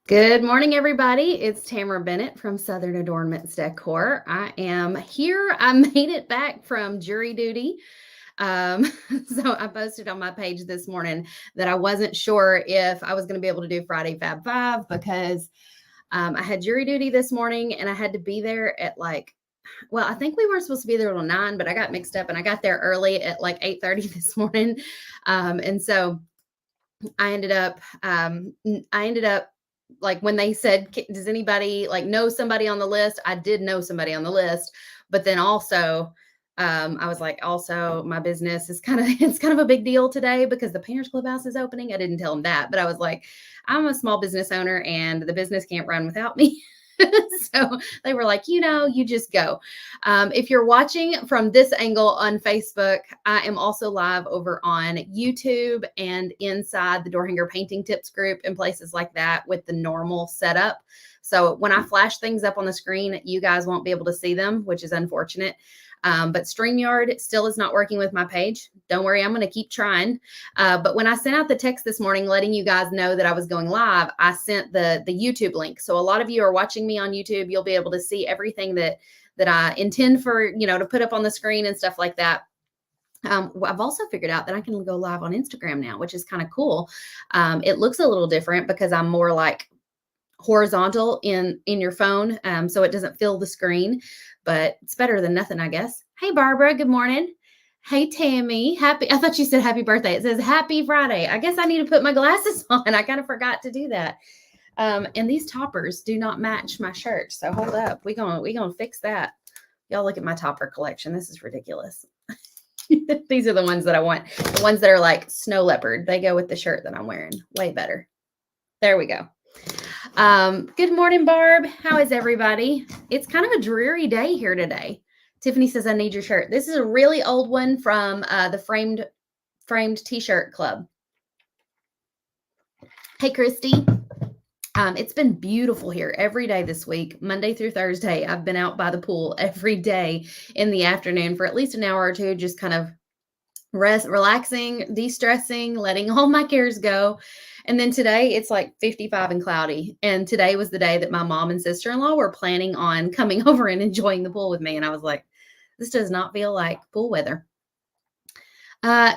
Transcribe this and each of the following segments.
Good morning, everybody. It's Tamara Bennett from Southern Adornments Decor. I am here. I made it back from jury duty. Um, so I posted on my page this morning that I wasn't sure if I was going to be able to do Friday Fab Five because I had jury duty this morning and I had to be there at I think we weren't supposed to be there till 9, but I got mixed up and I got there early at like 8:30 this morning. And so I ended up, like when they said, does anybody like know somebody on the list? I did know somebody on the list, but then also, I was like, also my business is it's kind of a big deal today because the Painters Clubhouse is opening. I didn't tell them that, but I was like, I'm a small business owner and the business can't run without me. So they were like, you just go. If you're watching from this angle on Facebook, I am also live over on YouTube and inside the Door Hanger Painting Tips group and places like that with the normal setup. So when I flash things up on the screen, you guys won't be able to see them, which is unfortunate. But StreamYard still is not working with my page. Don't worry, I'm going to keep trying. But when I sent out the text this morning letting you guys know that I was going live, I sent the YouTube link. So a lot of you are watching me on YouTube. You'll be able to see everything that I intend for, to put up on the screen and stuff like that. I've also figured out that I can go live on Instagram now, which is kind of cool. It looks a little different because I'm more like horizontal in your phone, so it doesn't fill the screen, but it's better than nothing, I guess. Hey, Barbara, good morning. Hey, Tammy, I thought you said happy birthday. It says happy Friday. I guess I need to put my glasses on. I kind of forgot to do that. And these toppers do not match my shirt, so hold up. We gonna fix that. Y'all look at my topper collection. This is ridiculous. These are the ones that I want. The ones that are like snow leopard. They go with the shirt that I'm wearing. Way better. There we go. Good morning, Barb. How is everybody? It's kind of a dreary day here today. Tiffany says, I need your shirt. This is a really old one from the framed t-shirt club. Hey, Christy. It's been beautiful here every day this week, Monday through Thursday. I've been out by the pool every day in the afternoon for at least an hour or two, just kind of relaxing, de-stressing, letting all my cares go. And then today it's like 55 and cloudy. And today was the day that my mom and sister-in-law were planning on coming over and enjoying the pool with me. And I was like, this does not feel like pool weather.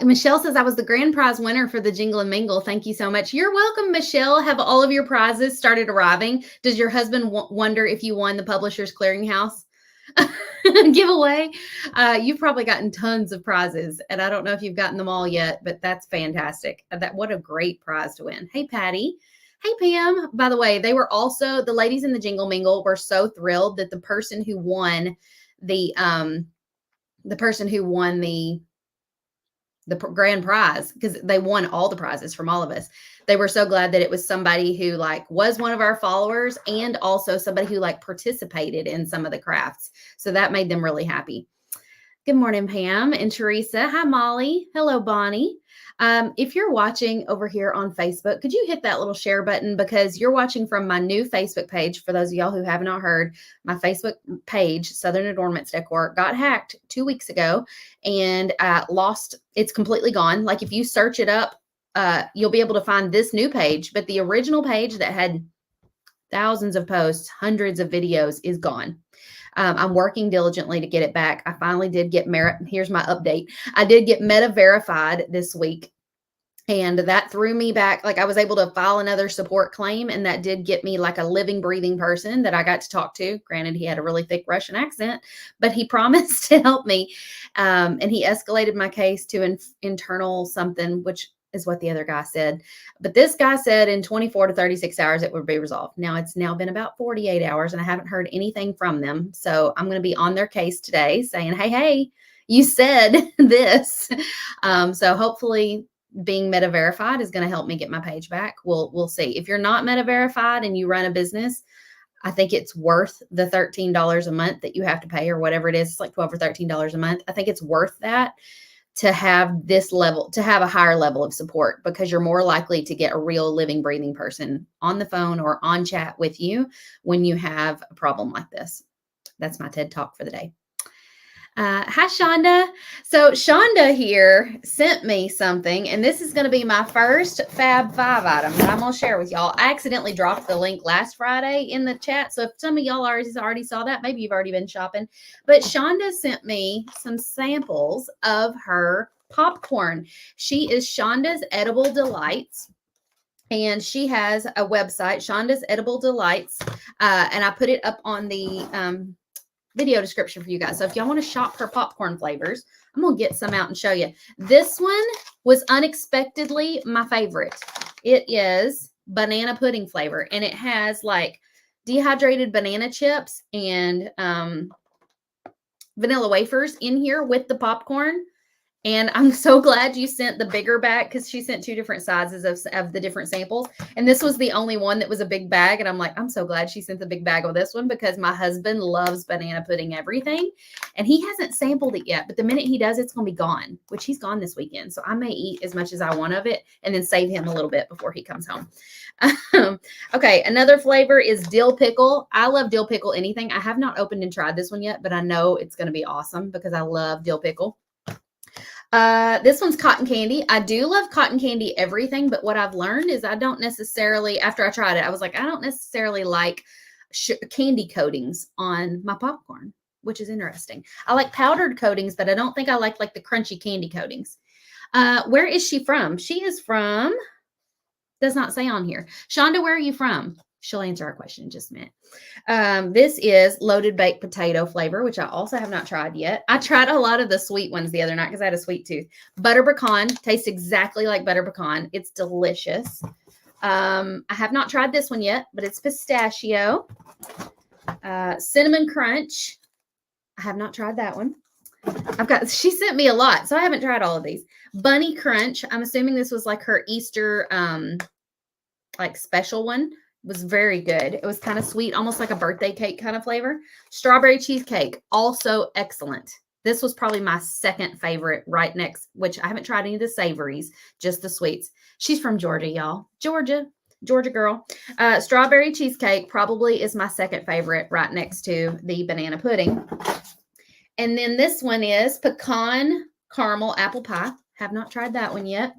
Michelle says I was the grand prize winner for the Jingle and Mingle. Thank you so much. You're welcome, Michelle. Have all of your prizes started arriving? Does your husband wonder if you won the Publishers Clearinghouse giveaway? You've probably gotten tons of prizes, and I don't know if you've gotten them all yet, but that's fantastic. What a great prize to win. Hey, Patty. Hey, Pam. By the way, they were also, the ladies in the Jingle Mingle were so thrilled that the person who won the grand prize, because they won all the prizes from all of us. They were so glad that it was somebody who was one of our followers and also somebody who participated in some of the crafts. So that made them really happy. Good morning, Pam and Teresa. Hi, Molly. Hello, Bonnie. If you're watching over here on Facebook, could you hit that little share button, because you're watching from my new Facebook page. For those of y'all who have not heard, my Facebook page, Southern Adornments Decor, got hacked 2 weeks ago and it's completely gone. Like if you search it up, you'll be able to find this new page, but the original page that had thousands of posts, hundreds of videos is gone. I'm working diligently to get it back. I finally did get here's my update. I did get Meta verified this week, and that threw me back. I was able to file another support claim, and that did get me a living, breathing person that I got to talk to. Granted, he had a really thick Russian accent, but he promised to help me. And he escalated my case to internal something, which is what the other guy said. But this guy said in 24 to 36 hours, it would be resolved. Now it's now been about 48 hours and I haven't heard anything from them. So I'm going to be on their case today saying, hey, you said this. So hopefully being Meta verified is going to help me get my page back. We'll see. If you're not Meta verified and you run a business, I think it's worth the $13 a month that you have to pay, or whatever it is. It's like $12 or $13 a month. I think it's worth that to have this level, to have a higher level of support, because you're more likely to get a real living, breathing person on the phone or on chat with you when you have a problem like this. That's my TED Talk for the day. Hi, Shonda. So Shonda here sent me something, and this is going to be my first Fab Five item that I'm going to share with y'all. I accidentally dropped the link last Friday in the chat, so if some of y'all already saw that, maybe you've already been shopping. But Shonda sent me some samples of her popcorn. She is Shonda's Edible Delights. And she has a website, Shonda's Edible Delights, and I put it up on the video description for you guys. So if y'all want to shop her popcorn flavors, I'm going to get some out and show you. This one was unexpectedly my favorite. It is banana pudding flavor, and it has like dehydrated banana chips and vanilla wafers in here with the popcorn. And I'm so glad you sent the bigger bag, because she sent 2 different sizes of the different samples. And this was the only one that was a big bag. And I'm like, I'm so glad she sent the big bag of this one, because my husband loves banana pudding everything. And he hasn't sampled it yet. But the minute he does, it's going to be gone, which he's gone this weekend. So I may eat as much as I want of it and then save him a little bit before he comes home. Okay, another flavor is dill pickle. I love dill pickle anything. I have not opened and tried this one yet, but I know it's going to be awesome because I love dill pickle. This one's cotton candy. I do love cotton candy everything, but what I've learned is I don't necessarily, after I tried it, I was like, I don't necessarily like candy coatings on my popcorn, which is interesting. I like powdered coatings, but I don't think I like the crunchy candy coatings. Where is she from? She is from, does not say on here. Shonda, where are you from? She'll answer our question in just a minute. This is loaded baked potato flavor, which I also have not tried yet. I tried a lot of the sweet ones the other night because I had a sweet tooth. Butter pecan tastes exactly like butter pecan. It's delicious. I have not tried this one yet, but it's pistachio. Cinnamon crunch. I have not tried that one. She sent me a lot, so I haven't tried all of these. Bunny crunch. I'm assuming this was like her Easter like special one. Was very good. It was kind of sweet, almost like a birthday cake kind of flavor. Strawberry cheesecake, also excellent. This was probably my second favorite right next, which I haven't tried any of the savories, just the sweets. She's from Georgia, y'all. Georgia girl. Strawberry cheesecake probably is my second favorite right next to the banana pudding. And then this one is pecan caramel apple pie. Have not tried that one yet.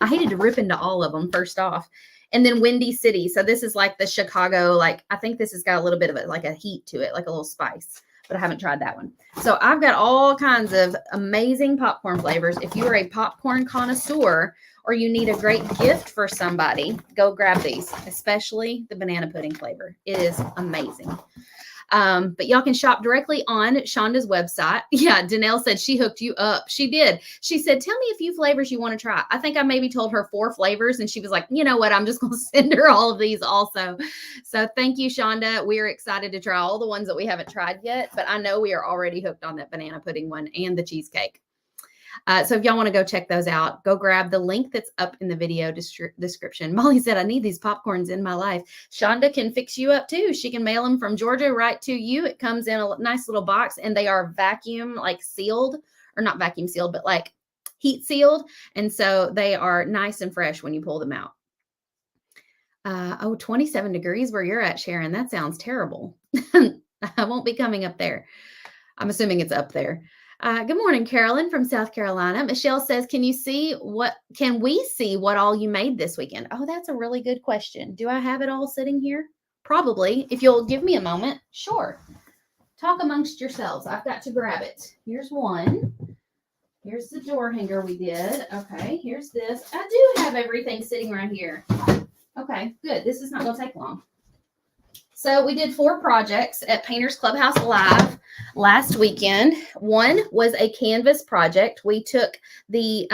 I hated to rip into all of them first off. And then Windy City. So this is like the Chicago, like I think this has got a little bit of it, like a heat to it, like a little spice, but I haven't tried that one. So I've got all kinds of amazing popcorn flavors. If you are a popcorn connoisseur or you need a great gift for somebody, go grab these, especially the banana pudding flavor. It is amazing. But y'all can shop directly on Shonda's website. Yeah, Danelle said she hooked you up. She did. She said, tell me a few flavors you want to try. I think I maybe told her 4 flavors, and she was like, you know what? I'm just going to send her all of these also. So thank you, Shonda. We're excited to try all the ones that we haven't tried yet, but I know we are already hooked on that banana pudding one and the cheesecake. So if y'all want to go check those out, go grab the link that's up in the video description. Molly said, I need these popcorns in my life. Shonda can fix you up too. She can mail them from Georgia right to you. It comes in a nice little box, and they are vacuum like sealed, or not vacuum sealed, but like heat sealed. And so they are nice and fresh when you pull them out. 27 degrees where you're at, Sharon. That sounds terrible. I won't be coming up there. I'm assuming it's up there. Good morning, Carolyn from South Carolina. Michelle says, can we see what all you made this weekend? Oh, that's a really good question. Do I have it all sitting here? Probably. If you'll give me a moment. Sure. Talk amongst yourselves. I've got to grab it. Here's one. Here's the door hanger we did. Okay, here's this. I do have everything sitting right here. Okay, good. This is not going to take long. So we did 4 projects at Painters Clubhouse Live last weekend. One was a canvas project. We took the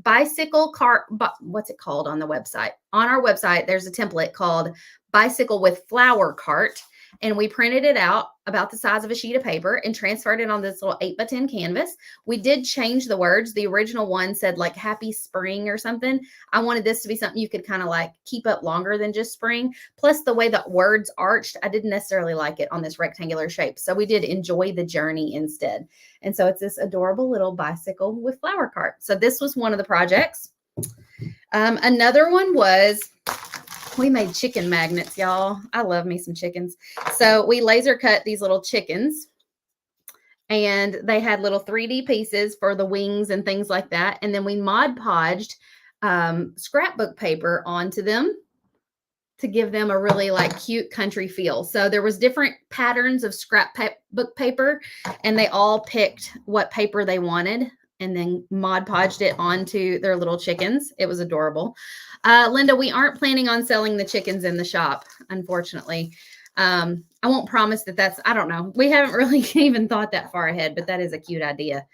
bicycle cart. What's it called on the website? On our website, there's a template called Bicycle with Flower Cart. And we printed it out about the size of a sheet of paper and transferred it on this little 8x10 canvas. We did change the words. The original one said like happy spring or something. I wanted this to be something you could kind of like keep up longer than just spring. Plus the way the words arched, I didn't necessarily like it on this rectangular shape. So we did enjoy the journey instead. And so it's this adorable little bicycle with flower cart. So this was one of the projects. Another one was, we made chicken magnets, y'all. I love me some chickens. So we laser cut these little chickens, and they had little 3D pieces for the wings and things like that. And then we Mod Podged scrapbook paper onto them to give them a really like cute country feel. So there was different patterns of scrapbook paper, and they all picked what paper they wanted and then Mod Podged it onto their little chickens. It was adorable. Linda, we aren't planning on selling the chickens in the shop, unfortunately. I won't promise that that's, I don't know. We haven't really even thought that far ahead, but that is a cute idea.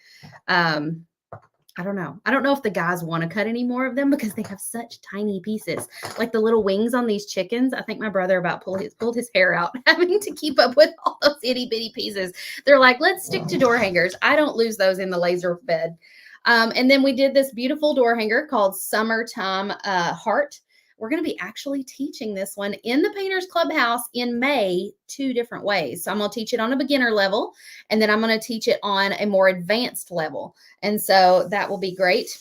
I don't know. I don't know if the guys want to cut any more of them because they have such tiny pieces. Like the little wings on these chickens. I think my brother about pulled his hair out having to keep up with all those itty bitty pieces. They're like, let's stick to door hangers. I don't lose those in the laser bed. And then we did this beautiful door hanger called Summertime Heart. We're going to be actually teaching this one in the Painters Clubhouse in May 2 different ways. So I'm going to teach it on a beginner level, and then I'm going to teach it on a more advanced level. And so that will be great.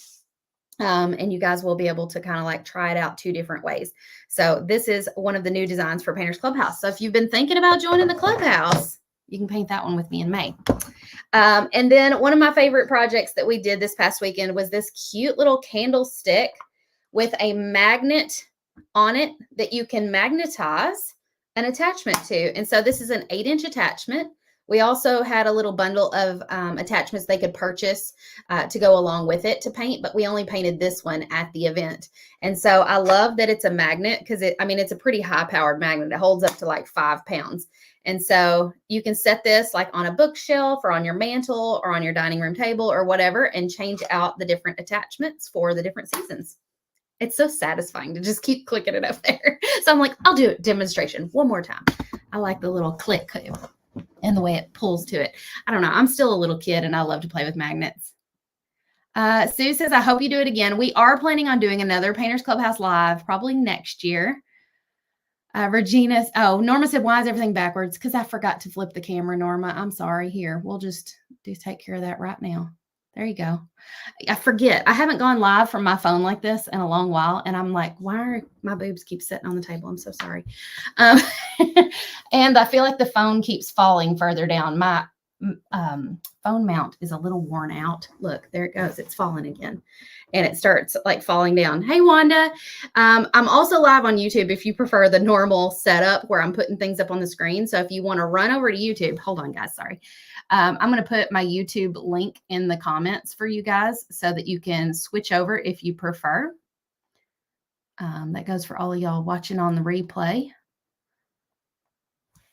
And you guys will be able to kind of like try it out 2 different ways. So this is one of the new designs for Painters Clubhouse. So if you've been thinking about joining the Clubhouse, you can paint that one with me in May. And then one of my favorite projects that we did this past weekend was this cute little candlestick with a magnet on it that you can magnetize an attachment to. And so this is an 8-inch attachment. We also had a little bundle of attachments they could purchase to go along with it to paint, but we only painted this one at the event. And so I love that it's a magnet because it's a pretty high powered magnet. It holds up to like 5 pounds. And so you can set this like on a bookshelf or on your mantle or on your dining room table or whatever, and change out the different attachments for the different seasons. It's so satisfying to just keep clicking it up there. So I'm like, I'll do a demonstration one more time. I like the little click and the way it pulls to it. I don't know. I'm still a little kid and I love to play with magnets. Sue says, I hope you do it again. We are planning on doing another Painters Clubhouse Live probably next year. Norma said, why is everything backwards? Because I forgot to flip the camera, Norma. I'm sorry. Here, we'll just take care of that right now. There you go. I forget. I haven't gone live from my phone like this in a long while. And I'm like, why are my boobs keep sitting on the table? I'm so sorry. And I feel like the phone keeps falling further down. My phone mount is a little worn out. Look, there it goes. It's falling again. And it starts like falling down. Hey, Wanda. I'm also live on YouTube if you prefer the normal setup where I'm putting things up on the screen. So if you want to run over to YouTube, hold on, guys. Sorry. I'm going to put my YouTube link in the comments for you guys so that you can switch over if you prefer. That goes for all of y'all watching on the replay.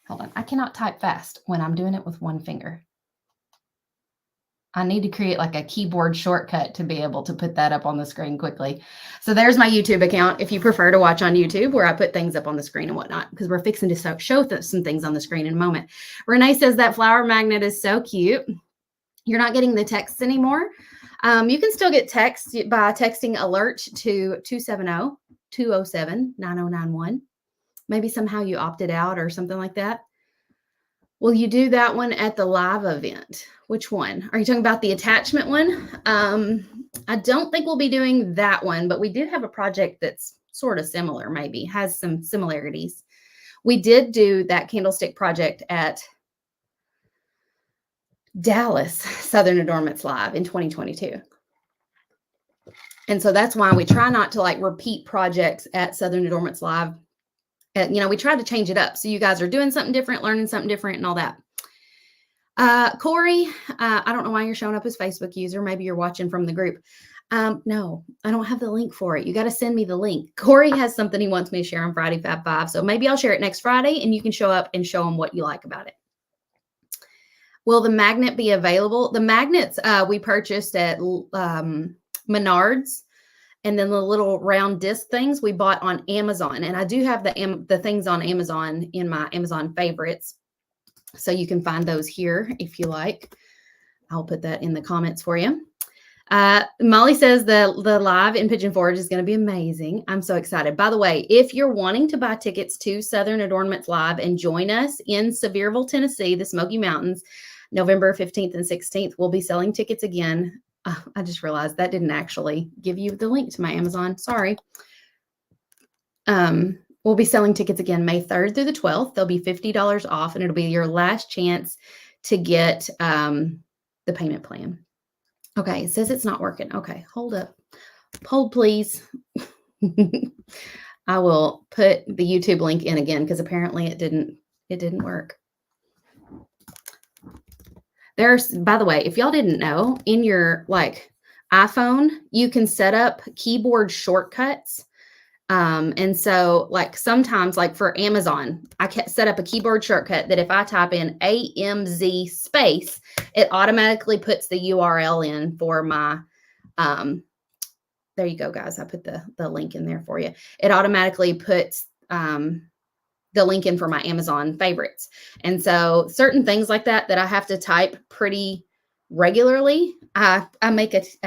Hold on. I cannot type fast when I'm doing it with one finger. I need to create like a keyboard shortcut to be able to put that up on the screen quickly. So there's my YouTube account if you prefer to watch on YouTube, where I put things up on the screen and whatnot, because we're fixing to show some things on the screen in a moment. Renee says that flower magnet is so cute. You're not getting the texts anymore. You can still get text by texting alert to 270-207-9091. Maybe somehow you opted out or something like that. Will you do that one at the live event? Which one? Are you talking about the attachment one? I don't think we'll be doing that one, but we did have a project that's sort of similar, maybe has some similarities. We did do that candlestick project at Dallas Southern Adornments Live in 2022. And so that's why we try not to like repeat projects at Southern Adornments Live. We tried to change it up. So you guys are doing something different, learning something different and all that. Corey, I don't know why you're showing up as Facebook user. Maybe you're watching from the group. No, I don't have the link for it. You got to send me the link. Corey has something he wants me to share on Friday, Fab Five. So maybe I'll share it next Friday and you can show up and show him what you like about it. Will the magnet be available? The magnets we purchased at Menards. And then the little round disc things we bought on Amazon. And I do have the things on Amazon in my Amazon favorites. So you can find those here if you like. I'll put that in the comments for you. Molly says the live in Pigeon Forge is going to be amazing. I'm so excited. By the way, if you're wanting to buy tickets to Southern Adornments Live and join us in Sevierville, Tennessee, the Smoky Mountains, November 15th and 16th, we'll be selling tickets again. I just realized that didn't actually give you the link to my Amazon. Sorry. We'll be selling tickets again May 3rd through the 12th. They'll be $50 off, and it'll be your last chance to get the payment plan. Okay, it says it's not working. Okay, hold up. Hold, please. I will put the YouTube link in again because apparently it didn't work. There's, by the way, if y'all didn't know, in your like iPhone, you can set up keyboard shortcuts. And so like sometimes like for Amazon, I can set up a keyboard shortcut that if I type in AMZ space, it automatically puts the URL in for my, there you go, guys. I put the link in there for you. It automatically puts, the link in for my Amazon favorites. And so certain things like that I have to type pretty regularly, I make it's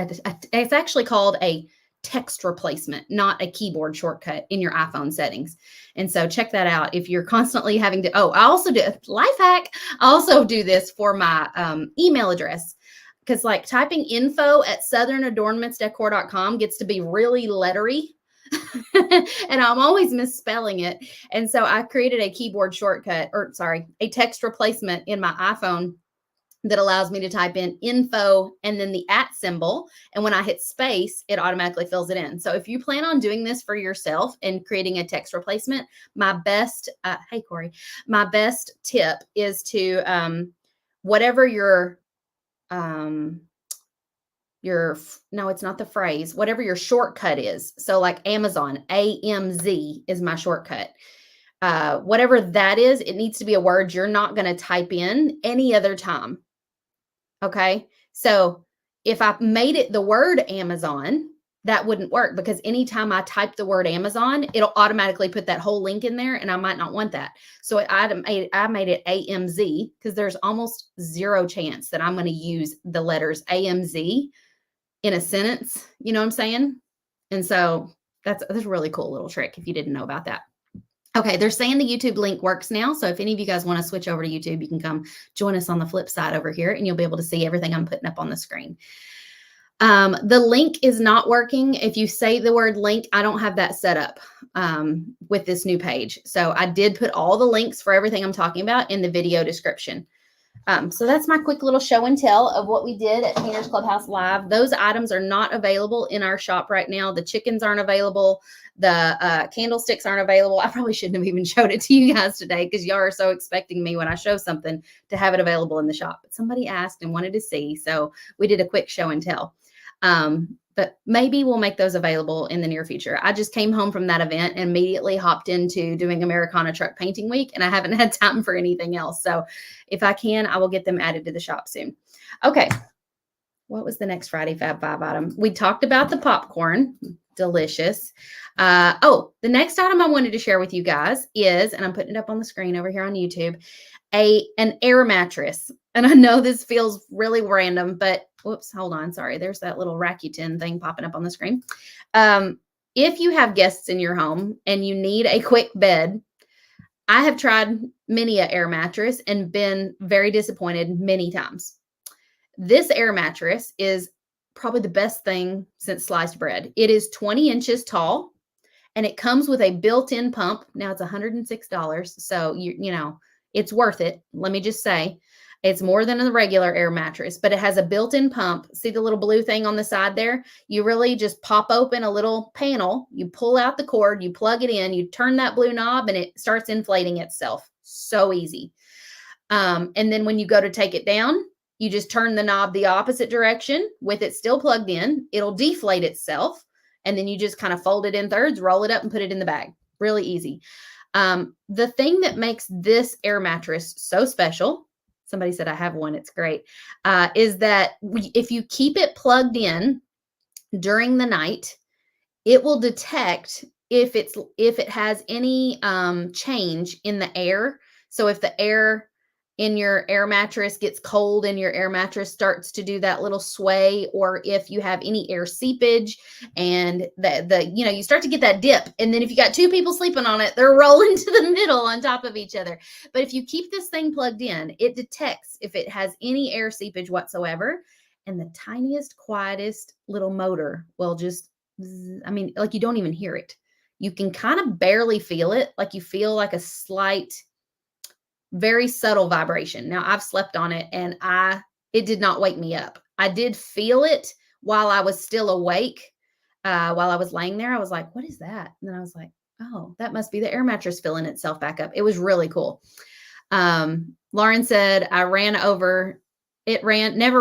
actually called a text replacement, not a keyboard shortcut in your iPhone settings. And so check that out if you're constantly having to, I also do life hack. I also do this for my email address. Because like typing info@southernadornamentsdecor.com gets to be really lettery. And I'm always misspelling it. And so I created a keyboard shortcut, a text replacement in my iPhone that allows me to type in info and then the @ symbol. And when I hit space, it automatically fills it in. So if you plan on doing this for yourself and creating a text replacement, my best, hey, Corey, my best tip is to, whatever no, it's not the phrase, whatever your shortcut is. So like Amazon, AMZ is my shortcut. Whatever that is, it needs to be a word you're not going to type in any other time. Okay. So if I made it the word Amazon, that wouldn't work because anytime I type the word Amazon, it'll automatically put that whole link in there and I might not want that. So I made it AMZ because there's almost zero chance that I'm going to use the letters AMZ in a sentence. You know what I'm saying? And so that's a really cool little trick if you didn't know about that. Okay, they're saying the YouTube link works now. So if any of you guys want to switch over to YouTube, you can come join us on the flip side over here and you'll be able to see everything I'm putting up on the screen. The link is not working. If you say the word link, I don't have that set up with this new page. So I did put all the links for everything I'm talking about in the video description. So that's my quick little show and tell of what we did at Painters Clubhouse Live. Those items are not available in our shop right now. The chickens aren't available. The candlesticks aren't available. I probably shouldn't have even showed it to you guys today because y'all are so expecting me when I show something to have it available in the shop. But somebody asked and wanted to see, so we did a quick show and tell. But maybe we'll make those available in the near future. I just came home from that event and immediately hopped into doing Americana Truck Painting Week, and I haven't had time for anything else. So if I can, I will get them added to the shop soon. Okay. What was the next Friday Fab Five item? We talked about the popcorn. Delicious. The next item I wanted to share with you guys is, and I'm putting it up on the screen over here on YouTube, an air mattress. And I know this feels really random, but whoops, hold on. Sorry. There's that little Rakuten thing popping up on the screen. If you have guests in your home and you need a quick bed, I have tried many an air mattress and been very disappointed many times. This air mattress is probably the best thing since sliced bread. It is 20 inches tall and it comes with a built-in pump. Now it's $106. So you know, it's worth it. Let me just say it's more than a regular air mattress, but it has a built-in pump. See the little blue thing on the side there? You really just pop open a little panel, you pull out the cord, you plug it in, you turn that blue knob and it starts inflating itself. So easy. And then when you go to take it down, you just turn the knob the opposite direction with it still plugged in. It'll deflate itself. And then you just kind of fold it in thirds, roll it up and put it in the bag. Really easy. The thing that makes this air mattress so special, somebody said I have one, it's great, is that if you keep it plugged in during the night, it will detect if it has any change in the air. So if the air in your air mattress gets cold and your air mattress starts to do that little sway, or if you have any air seepage and you start to get that dip. And then if you got two people sleeping on it, they're rolling to the middle on top of each other. But if you keep this thing plugged in, it detects if it has any air seepage whatsoever. And the tiniest, quietest little motor will just, like you don't even hear it. You can kind of barely feel it. Like you feel like a slight very subtle vibration. Now I've slept on it and it did not wake me up. I did feel it while I was still awake. While I was laying there, I was like, what is that? And then I was like, oh, that must be the air mattress filling itself back up. It was really cool. Lauren said, never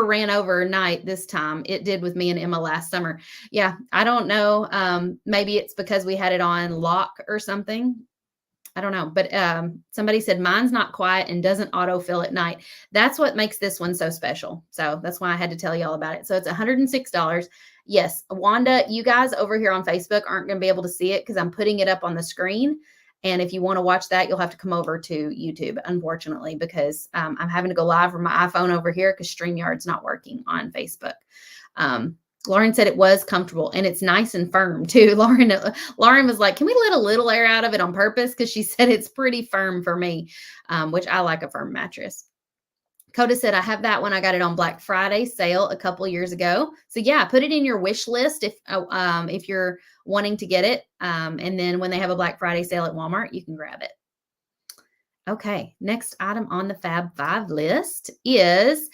ran overnight this time. It did with me and Emma last summer. Yeah, I don't know. Maybe it's because we had it on lock or something. I don't know, but somebody said mine's not quiet and doesn't autofill at night. That's what makes this one so special. So that's why I had to tell you all about it. So it's $106. Yes, Wanda, you guys over here on Facebook aren't going to be able to see it because I'm putting it up on the screen. And if you want to watch that, you'll have to come over to YouTube, unfortunately, because I'm having to go live from my iPhone over here because StreamYard's not working on Facebook. Lauren said it was comfortable and it's nice and firm too. Lauren was like, can we let a little air out of it on purpose? Because she said it's pretty firm for me, which I like a firm mattress. Coda said, I have that one. I got it on Black Friday sale a couple years ago. So yeah, put it in your wish list if you're wanting to get it. And then when they have a Black Friday sale at Walmart, you can grab it. Okay, next item on the Fab Five list is,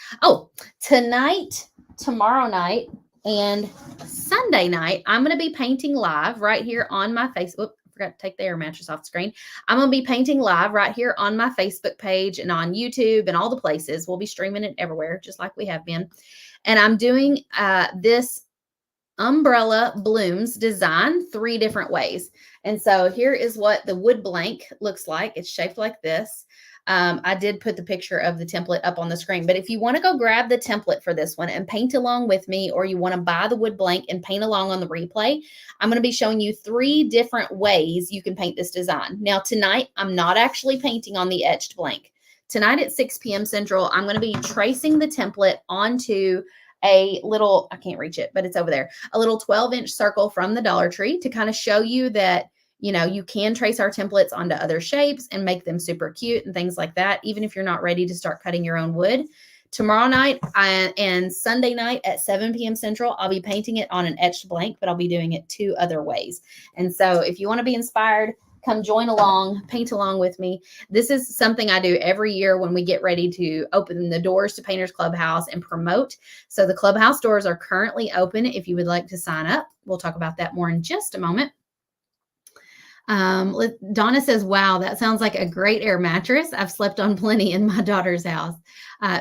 tonight, tomorrow night, and Sunday night, I'm going to be painting live right here on my Facebook. Forgot to take the air mattress off the screen. I'm going to be painting live right here on my Facebook page and on YouTube and all the places. We'll be streaming it everywhere, just like we have been. And I'm doing this umbrella blooms design 3 different ways. And so here is what the wood blank looks like. It's shaped like this. I did put the picture of the template up on the screen, but if you want to go grab the template for this one and paint along with me, or you want to buy the wood blank and paint along on the replay, I'm going to be showing you 3 different ways you can paint this design. Now tonight, I'm not actually painting on the etched blank. Tonight at 6 p.m. Central, I'm going to be tracing the template onto a little, I can't reach it, but it's over there, a little 12-inch circle from the Dollar Tree to kind of show you that, you know, you can trace our templates onto other shapes and make them super cute and things like that, even if you're not ready to start cutting your own wood. Tomorrow night and Sunday night at 7 p.m. Central, I'll be painting it on an etched blank, but I'll be doing it 2 other ways. And so if you want to be inspired, come join along, paint along with me. This is something I do every year when we get ready to open the doors to Painters Clubhouse and promote. So the Clubhouse doors are currently open if you would like to sign up. We'll talk about that more in just a moment. Donna says, wow, that sounds like a great air mattress. I've slept on plenty in my daughter's house.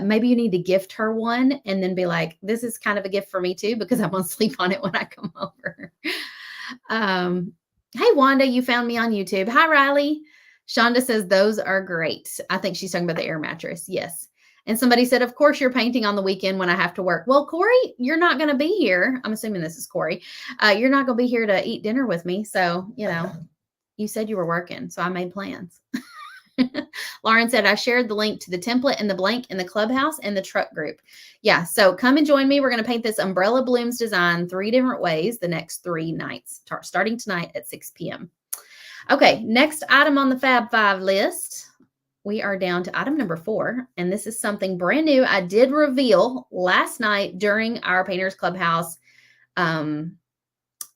Maybe you need to gift her one and then be like, this is kind of a gift for me too, because I'm going to sleep on it when I come over. Hey, Wanda, you found me on YouTube. Hi, Riley. Shonda says, those are great. I think she's talking about the air mattress. Yes. And somebody said, of course, you're painting on the weekend when I have to work. Well, Corey, you're not going to be here. I'm assuming this is Corey. You're not going to be here to eat dinner with me. So, you know, you said you were working, so I made plans. Lauren said, I shared the link to the template and the blank in the Clubhouse and the truck group. Yeah, so come and join me. We're going to paint this umbrella blooms design 3 different ways the next 3 nights, starting tonight at 6 p.m. Okay, next item on the Fab Five list. We are down to item number 4, and this is something brand new I did reveal last night during our Painters Clubhouse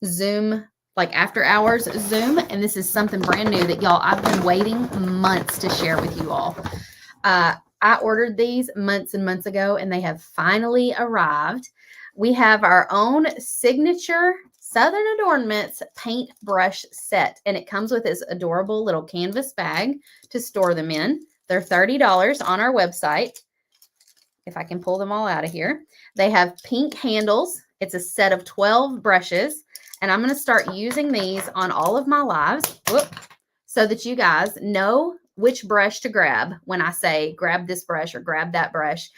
Zoom, like after hours Zoom. And this is something brand new that y'all, I've been waiting months to share with you all. I ordered these months and months ago, and they have finally arrived. We have our own signature Southern Adornments paintbrush set, and it comes with this adorable little canvas bag to store them in. They're $30 on our website. If I can pull them all out of here. They have pink handles. It's a set of 12 brushes, and I'm going to start using these on all of my lives so that you guys know which brush to grab when I say grab this brush or grab that brush.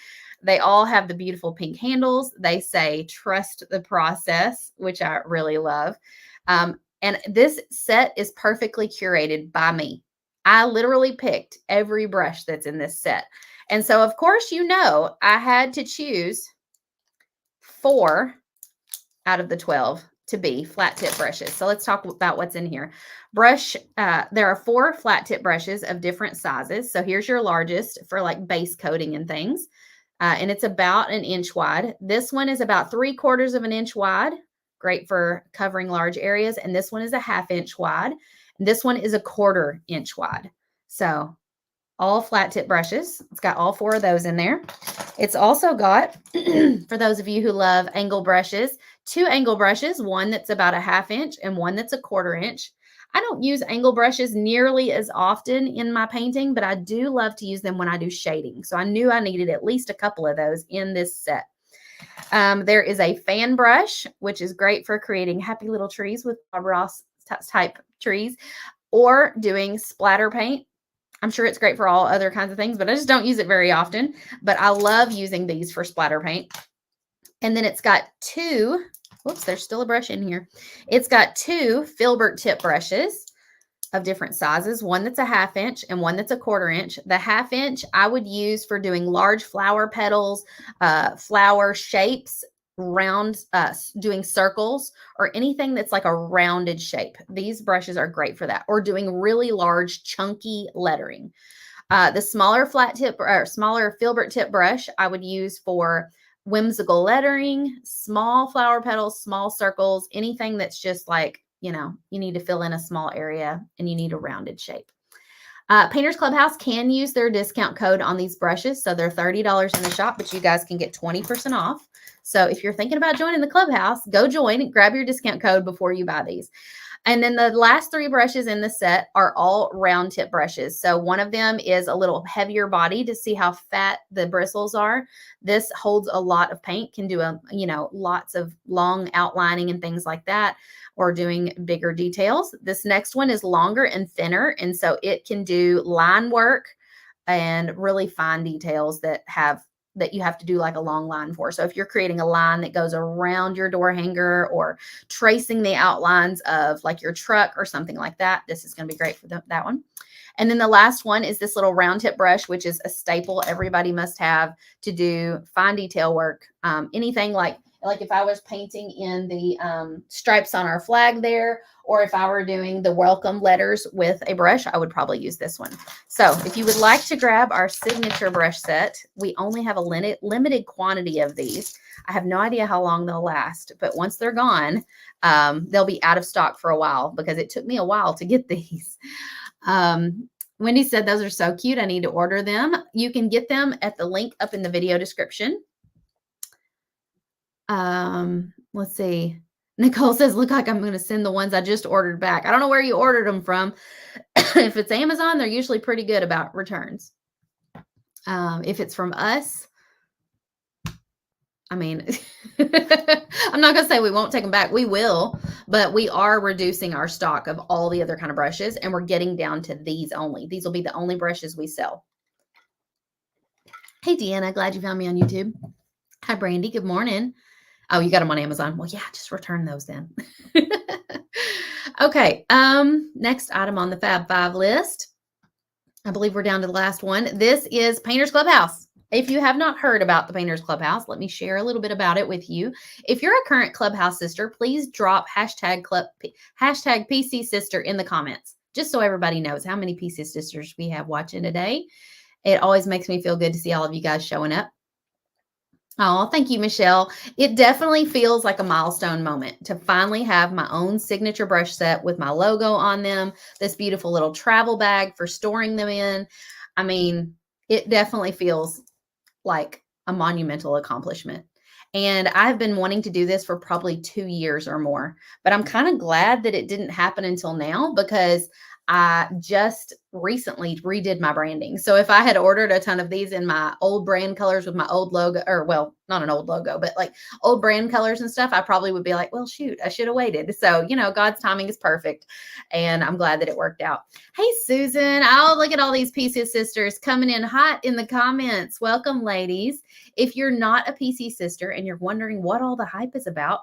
They all have the beautiful pink handles. They say trust the process, which I really love. And this set is perfectly curated by me. I literally picked every brush that's in this set. And so, of course, you know, I had to choose 4 out of the 12 to be flat tip brushes. So let's talk about what's in here. There are 4 flat tip brushes of different sizes. So here's your largest for like base coating and things. And it's about 1 inch wide. This one is about 3/4 of an inch wide. Great for covering large areas. And this one is a 1/2 inch wide. And this one is a 1/4 inch wide. So all flat tip brushes. It's got all 4 of those in there. It's also got, for those of you who love angle brushes, 2 angle brushes, one that's about a 1/2 inch and one that's a 1/4 inch. I don't use angle brushes nearly as often in my painting, but I do love to use them when I do shading. So I knew I needed at least a couple of those in this set. There is a fan brush, which is great for creating happy little trees with Bob Ross type trees or doing splatter paint. I'm sure it's great for all other kinds of things, but I just don't use it very often. But I love using these for splatter paint. And then it's got 2, whoops, there's still a brush in here. It's got 2 filbert tip brushes of different sizes, one that's a 1/2 inch and one that's a 1/4 inch. The 1/2 inch I would use for doing large flower petals, flower shapes, round, doing circles, or anything that's like a rounded shape. These brushes are great for that, or doing really large chunky lettering. The smaller flat tip or smaller filbert tip brush I would use for whimsical lettering, small flower petals, small circles, anything that's just like, you know, you need to fill in a small area and you need a rounded shape. Painters Clubhouse can use their discount code on these brushes. So they're $30 in the shop, but you guys can get 20% off. So if you're thinking about joining the Clubhouse, go join and grab your discount code before you buy these. And then the last 3 brushes in the set are all round tip brushes. So one of them is a little heavier body to see how fat the bristles are. This holds a lot of paint, can do lots of long outlining and things like that, or doing bigger details. This next one is longer and thinner, and so it can do line work and really fine details that you have to do like a long line for. So if you're creating a line that goes around your door hanger or tracing the outlines of like your truck or something like that, this is going to be great for that one. And then the last one is this little round tip brush, which is a staple everybody must have to do fine detail work. Anything like if I was painting in the stripes on our flag there, or if I were doing the welcome letters with a brush, I would probably use this one. So if you would like to grab our signature brush set, we only have a limited quantity of these. I have no idea how long they'll last, but once they're gone, they'll be out of stock for a while because it took me a while to get these. Wendy said, those are so cute. I need to order them. You can get them at the link up in the video description. Let's see. Nicole says, look like I'm going to send the ones I just ordered back. I don't know where you ordered them from. If it's Amazon, they're usually pretty good about returns. If it's from us, I mean, I'm not going to say we won't take them back. We will, but we are reducing our stock of all the other kind of brushes, and we're getting down to these only. These will be the only brushes we sell. Hey, Deanna, glad you found me on YouTube. Hi, Brandy. Good morning. Oh, you got them on Amazon. Well, yeah, just return those then. Okay. Next item on the Fab Five list. I believe we're down to the last one. This is Painters Clubhouse. If you have not heard about the Painters Clubhouse, let me share a little bit about it with you. If you're a current Clubhouse sister, please drop hashtag PC sister in the comments, just so everybody knows how many PC sisters we have watching today. It always makes me feel good to see all of you guys showing up. Oh, thank you, Michelle. It definitely feels like a milestone moment to finally have my own signature brush set with my logo on them, this beautiful little travel bag for storing them in. I mean, it definitely feels like a monumental accomplishment. And I've been wanting to do this for probably 2 years or more, but I'm kind of glad that it didn't happen until now because I just recently redid my branding. So if I had ordered a ton of these in my old brand colors with my old logo, or well, not an old logo, but like old brand colors and stuff, I probably would be like, well, shoot, I should have waited. So, God's timing is perfect. And I'm glad that it worked out. Hey, Susan. Oh, look at all these PC sisters coming in hot in the comments. Welcome, ladies. If you're not a PC sister and you're wondering what all the hype is about,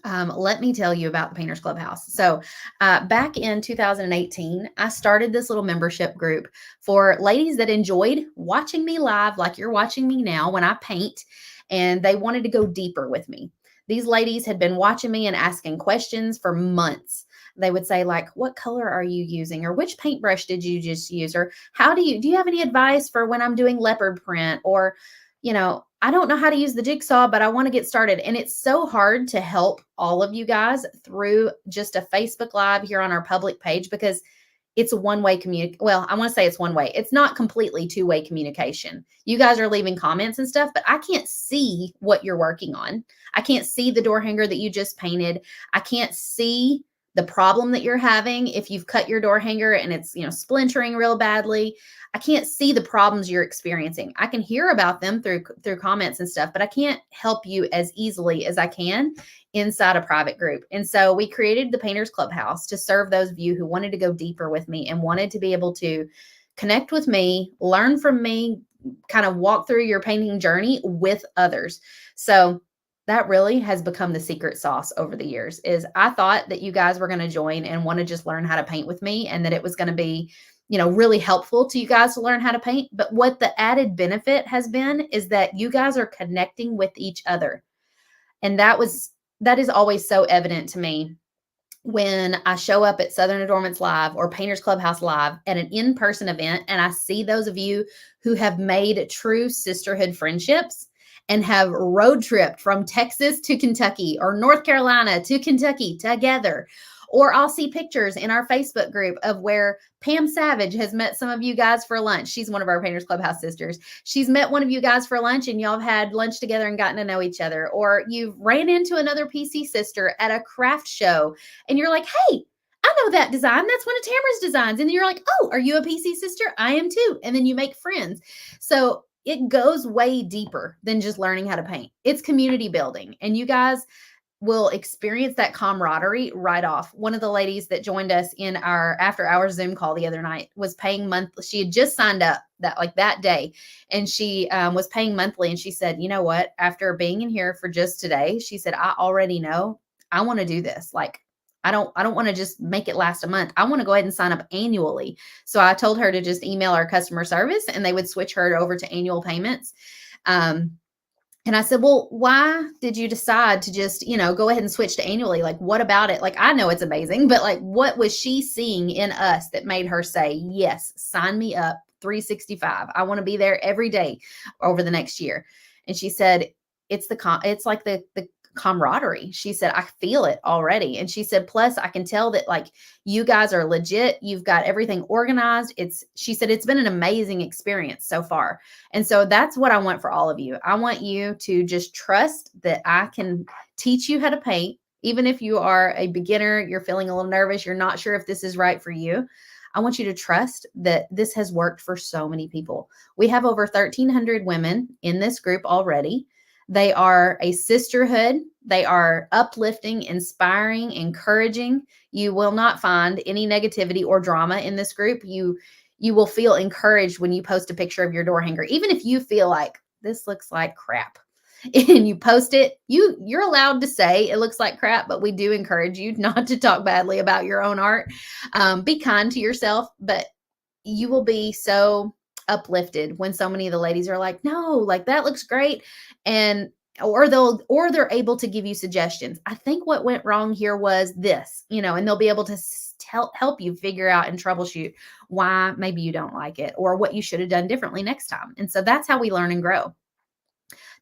let me tell you about the Painters Clubhouse. So back in 2018, I started this little membership group for ladies that enjoyed watching me live like you're watching me now when I paint, and they wanted to go deeper with me. These ladies had been watching me and asking questions for months. They would say like, what color are you using? Or which paintbrush did you just use? Or do you have any advice for when I'm doing leopard print? Or, I don't know how to use the jigsaw, but I want to get started. And it's so hard to help all of you guys through just a Facebook Live here on our public page because it's a one-way well, I want to say it's one way. It's not completely two-way communication. You guys are leaving comments and stuff, but I can't see what you're working on. I can't see the door hanger that you just painted. I can't see the problem that you're having if you've cut your door hanger and it's, splintering real badly. I can't see the problems you're experiencing. I can hear about them through comments and stuff, but I can't help you as easily as I can inside a private group. And so we created the Painters Clubhouse to serve those of you who wanted to go deeper with me and wanted to be able to connect with me, learn from me, kind of walk through your painting journey with others. So that really has become the secret sauce over the years. Is I thought that you guys were going to join and want to just learn how to paint with me, and that it was going to be, really helpful to you guys to learn how to paint. But what the added benefit has been is that you guys are connecting with each other. And that is always so evident to me when I show up at Southern Adornments Live or Painters Clubhouse Live at an in-person event, and I see those of you who have made true sisterhood friendships and have road tripped from Texas to Kentucky or North Carolina to Kentucky together. Or I'll see pictures in our Facebook group of where Pam Savage has met some of you guys for lunch. She's one of our Painters Clubhouse sisters. She's met one of you guys for lunch and y'all have had lunch together and gotten to know each other. Or you've ran into another PC sister at a craft show and you're like, hey, I know that design. That's one of Tamara's designs. And you're like, oh, are you a PC sister? I am too. And then you make friends. So it goes way deeper than just learning how to paint. It's community building. And you guys will experience that camaraderie right off. One of the ladies that joined us in our after hours Zoom call the other night was paying monthly. She had just signed up that day, and she was paying monthly. And she said, you know what, after being in here for just today, she said, I already know I want to do this. Like, I don't want to just make it last a month. I want to go ahead and sign up annually. So I told her to just email our customer service and they would switch her over to annual payments. And I said, well, why did you decide to just, go ahead and switch to annually? Like, what about it? Like, I know it's amazing, but like, what was she seeing in us that made her say, yes, sign me up 365. I want to be there every day over the next year. And she said, it's like the camaraderie. She said, I feel it already. And she said, plus I can tell that like you guys are legit. You've got everything organized. She said, it's been an amazing experience so far. And so that's what I want for all of you. I want you to just trust that I can teach you how to paint. Even if you are a beginner, you're feeling a little nervous, you're not sure if this is right for you. I want you to trust that this has worked for so many people. We have over 1,300 women in this group already. They are a sisterhood. They are uplifting, inspiring, encouraging. You will not find any negativity or drama in this group. You will feel encouraged when you post a picture of your door hanger. Even if you feel like this looks like crap and you post it, you're allowed to say it looks like crap, but we do encourage you not to talk badly about your own art. Be kind to yourself, but you will be so uplifted when so many of the ladies are like, no, like that looks great. Or they're able to give you suggestions. I think what went wrong here was this, and they'll be able to help you figure out and troubleshoot why maybe you don't like it or what you should have done differently next time. And so that's how we learn and grow.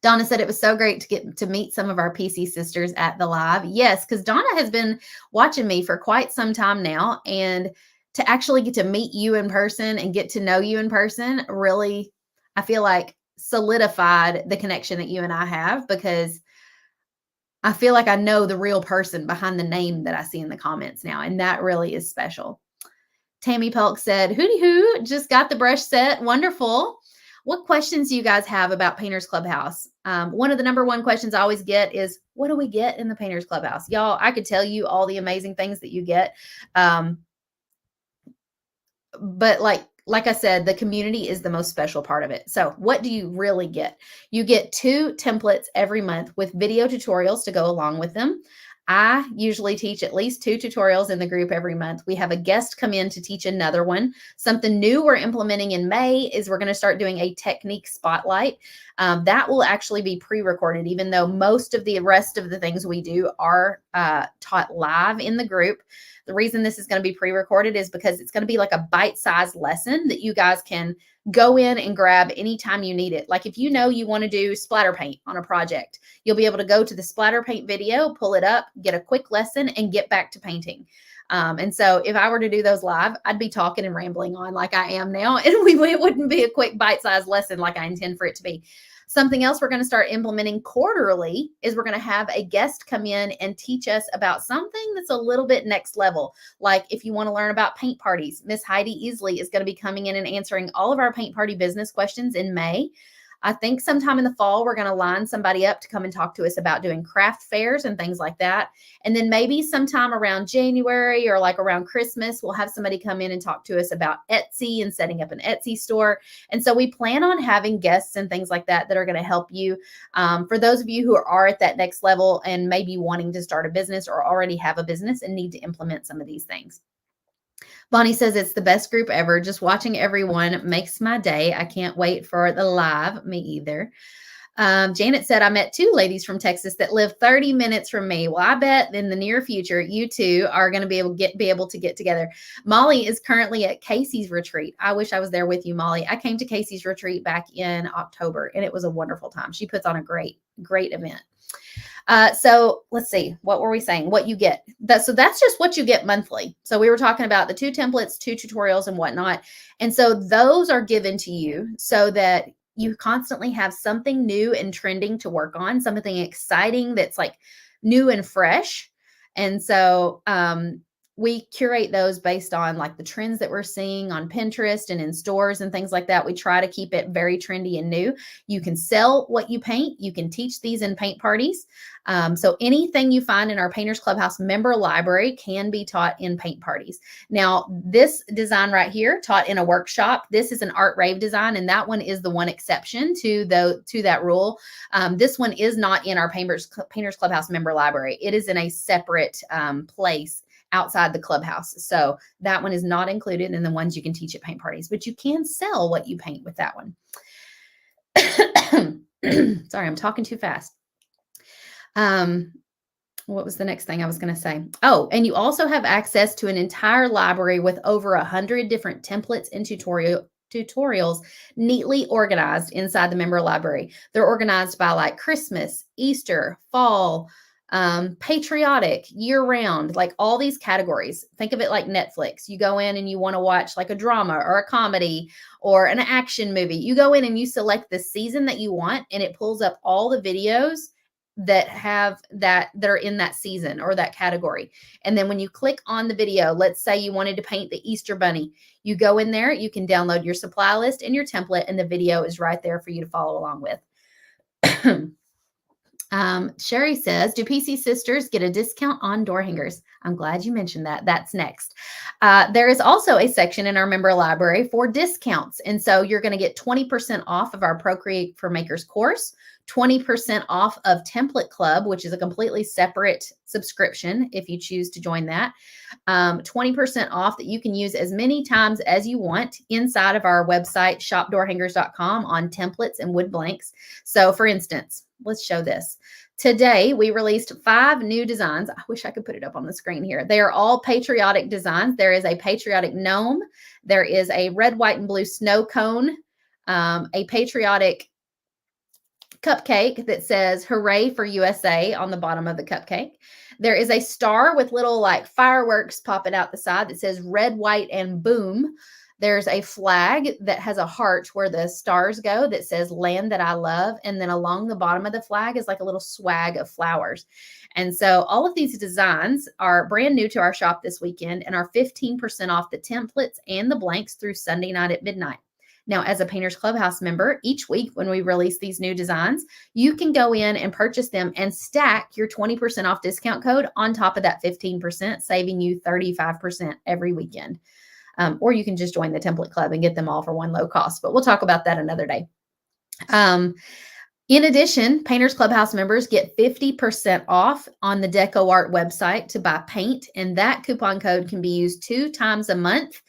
Donna said it was so great to get to meet some of our PC sisters at the live. Yes, because Donna has been watching me for quite some time now, and to actually get to meet you in person and get to know you in person, really, I feel like solidified the connection that you and I have, because I feel like I know the real person behind the name that I see in the comments now. And that really is special. Tammy Pelk said, hooty hoo, just got the brush set. Wonderful. What questions do you guys have about Painters Clubhouse? One of the number one questions I always get is, what do we get in the Painters Clubhouse? Y'all, I could tell you all the amazing things that you get. But like I said, the community is the most special part of it. So what do you really get? You get 2 templates every month with video tutorials to go along with them. I usually teach at least 2 tutorials in the group every month. We have a guest come in to teach another one. Something new we're implementing in May is we're going to start doing a technique spotlight. That will actually be pre-recorded, even though most of the rest of the things we do are taught live in the group. The reason this is going to be pre-recorded is because it's going to be like a bite-sized lesson that you guys can go in and grab anytime you need it. Like if you want to do splatter paint on a project, you'll be able to go to the splatter paint video, pull it up, get a quick lesson, and get back to painting. And so if I were to do those live, I'd be talking and rambling on like I am now, and it wouldn't be a quick bite-sized lesson like I intend for it to be. Something else we're going to start implementing quarterly is we're going to have a guest come in and teach us about something that's a little bit next level. Like if you want to learn about paint parties, Miss Heidi Easley is going to be coming in and answering all of our paint party business questions in May. I think sometime in the fall, we're going to line somebody up to come and talk to us about doing craft fairs and things like that. And then maybe sometime around January or like around Christmas, we'll have somebody come in and talk to us about Etsy and setting up an Etsy store. And so we plan on having guests and things like that that are going to help you. For those of you who are at that next level and maybe wanting to start a business or already have a business and need to implement some of these things. Bonnie says it's the best group ever. Just watching everyone makes my day. I can't wait for the live. Me either. Janet said, I met 2 ladies from Texas that live 30 minutes from me. Well, I bet in the near future, you two are going to be able to get together. Molly is currently at Casey's retreat. I wish I was there with you, Molly. I came to Casey's retreat back in October, and it was a wonderful time. She puts on a great event. So let's see, what were we saying? What you get. So that's just what you get monthly. So we were talking about the 2 templates, 2 tutorials and whatnot. And so those are given to you so that you constantly have something new and trending to work on, something exciting that's like new and fresh. And so, we curate those based on like the trends that we're seeing on Pinterest and in stores and things like that. We try to keep it very trendy and new. You can sell what you paint. You can teach these in paint parties. So anything you find in our Painters Clubhouse member library can be taught in paint parties. Now, this design right here, taught in a workshop, this is an art rave design, and that one is the one exception to that rule. This one is not in our Painters Clubhouse member library. It is in a separate place outside the clubhouse. So that one is not included in the ones you can teach at paint parties, but you can sell what you paint with that one. Sorry, I'm talking too fast. What was the next thing I was going to say? Oh, and you also have access to an entire library with over 100 different templates and tutorials neatly organized inside the member library. They're organized by like Christmas, Easter, fall, patriotic, year round, like all these categories. Think of it like Netflix. You go in and you want to watch like a drama or a comedy or an action movie. You go in and you select the season that you want, and it pulls up all the videos that are in that season or that category. And then when you click on the video, let's say you wanted to paint the Easter bunny, you go in there, you can download your supply list and your template, and the video is right there for you to follow along with. Sherry says, do PC Sisters get a discount on door hangers? I'm glad you mentioned that. That's next. There is also a section in our member library for discounts. And so you're going to get 20% off of our Procreate for Makers course, 20% off of Template Club, which is a completely separate subscription if you choose to join that. 20% off that you can use as many times as you want inside of our website, shopdoorhangers.com, on templates and wood blanks. So for instance, let's show this. Today, we released 5 new designs. I wish I could put it up on the screen here. They are all patriotic designs. There is a patriotic gnome. There is a red, white, and blue snow cone, a patriotic cupcake that says "Hooray for USA" on the bottom of the cupcake. There is a star with little like fireworks popping out the side that says "Red, White, and Boom." There's a flag that has a heart where the stars go that says "Land That I Love." And then along the bottom of the flag is like a little swag of flowers. And so all of these designs are brand new to our shop this weekend and are 15% off the templates and the blanks through Sunday night at midnight. Now, as a Painters Clubhouse member, each week when we release these new designs, you can go in and purchase them and stack your 20% off discount code on top of that 15%, saving you 35% every weekend. Or you can just join the template club and get them all for one low cost, but we'll talk about that another day. In addition, Painters Clubhouse members get 50% off on the Deco Art website to buy paint, and that coupon code can be used 2 times a month.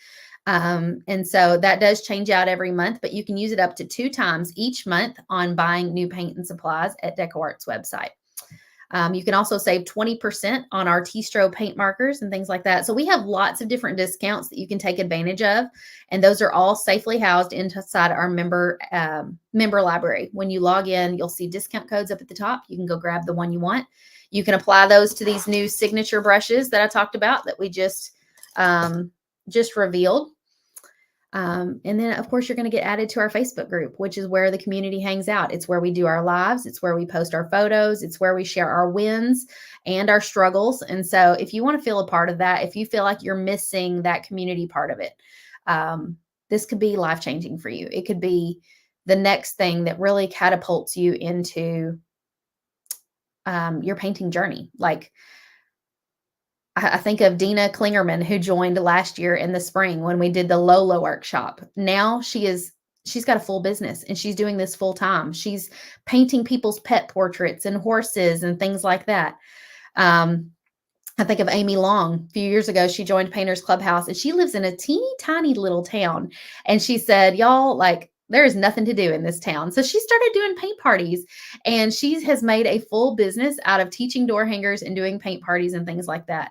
And so that does change out every month, but you can use it up to 2 times each month on buying new paint and supplies at Deco Art's website. You can also save 20% on our T-Stro paint markers and things like that. So we have lots of different discounts that you can take advantage of. And those are all safely housed inside our member library. When you log in, you'll see discount codes up at the top. You can go grab the one you want. You can apply those to these new signature brushes that I talked about that we just revealed. And then, of course, you're going to get added to our Facebook group, which is where the community hangs out. It's where we do our lives. It's where we post our photos. It's where we share our wins and our struggles. And so if you want to feel a part of that, if you feel like you're missing that community part of it, this could be life-changing for you. It could be the next thing that really catapults you into your painting journey. Like, I think of Dina Klingerman, who joined last year in the spring when we did the Lola workshop. Now she's got a full business and she's doing this full time. She's painting people's pet portraits and horses and things like that. I think of Amy Long. A few years ago, she joined Painters Clubhouse and she lives in a teeny tiny little town. And she said, y'all, like, there is nothing to do in this town. So she started doing paint parties, and she has made a full business out of teaching door hangers and doing paint parties and things like that.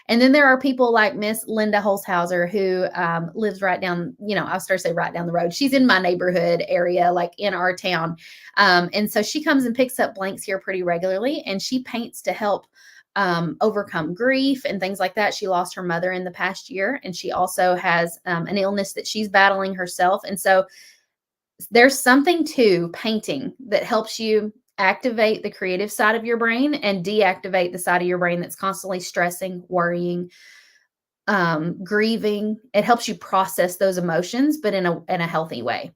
And then there are people like Miss Linda Holzhauser, who lives right down, I was starting to say right down the road. She's in my neighborhood area, like in our town. And so she comes and picks up blanks here pretty regularly, and she paints to help overcome grief and things like that. She lost her mother in the past year, and she also has an illness that she's battling herself. And so there's something to painting that helps you activate the creative side of your brain and deactivate the side of your brain that's constantly stressing, worrying, grieving. It helps you process those emotions, but in a healthy way.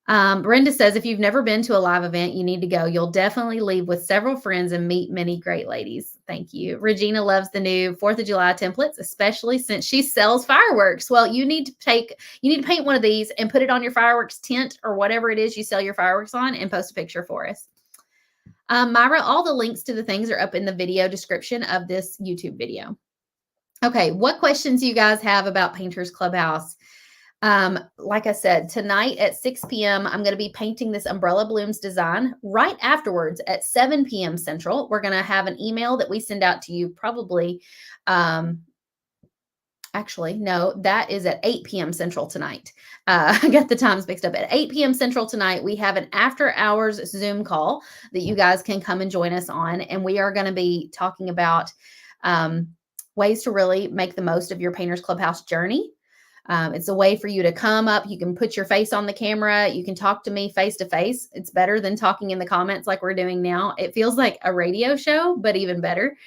Brenda says, if you've never been to a live event, you need to go. You'll definitely leave with several friends and meet many great ladies. Thank you. Regina loves the new 4th of July templates, especially since she sells fireworks. Well, you need to paint one of these and put it on your fireworks tent or whatever it is you sell your fireworks on, and post a picture for us. Myra, all the links to the things are up in the video description of this YouTube video. Okay, what questions do you guys have about Painters Clubhouse? Like I said, tonight at 6 p.m., I'm going to be painting this Umbrella Blooms design. Right afterwards at 7 p.m. Central, we're going to have an email that we send out to you probably, actually, no, that is at 8 p.m. Central tonight. I got the times mixed up. At 8 p.m. Central tonight, we have an after hours Zoom call that you guys can come and join us on. And we are going to be talking about ways to really make the most of your Painters Clubhouse journey. It's a way for you to come up. You can put your face on the camera. You can talk to me face to face. It's better than talking in the comments like we're doing now. It feels like a radio show, but even better.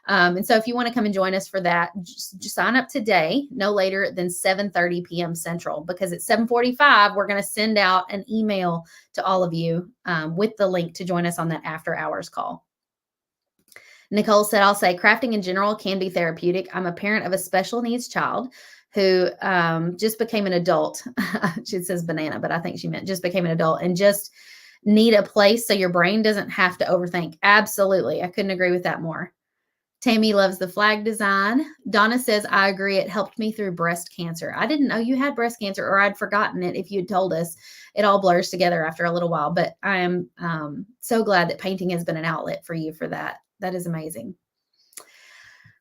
And so if you want to come and join us for that, just sign up today, no later than 7:30 p.m. Central, because at 7:45, we're going to send out an email to all of you with the link to join us on that after hours call. Nicole said, I'll say crafting in general can be therapeutic. I'm a parent of a special needs child who just became an adult. She says banana, but I think she meant just became an adult and just need a place so your brain doesn't have to overthink. Absolutely. I couldn't agree with that more. Tammy loves the flag design. Donna says, I agree. It helped me through breast cancer. I didn't know you had breast cancer, or I'd forgotten it if you'd told us. It all blurs together after a little while, but I am so glad that painting has been an outlet for you for that. That is amazing.